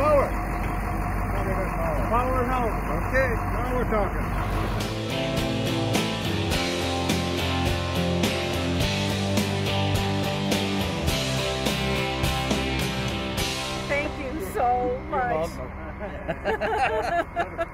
power. Power now. Okay, now we're talking. Thank you so much. You're welcome.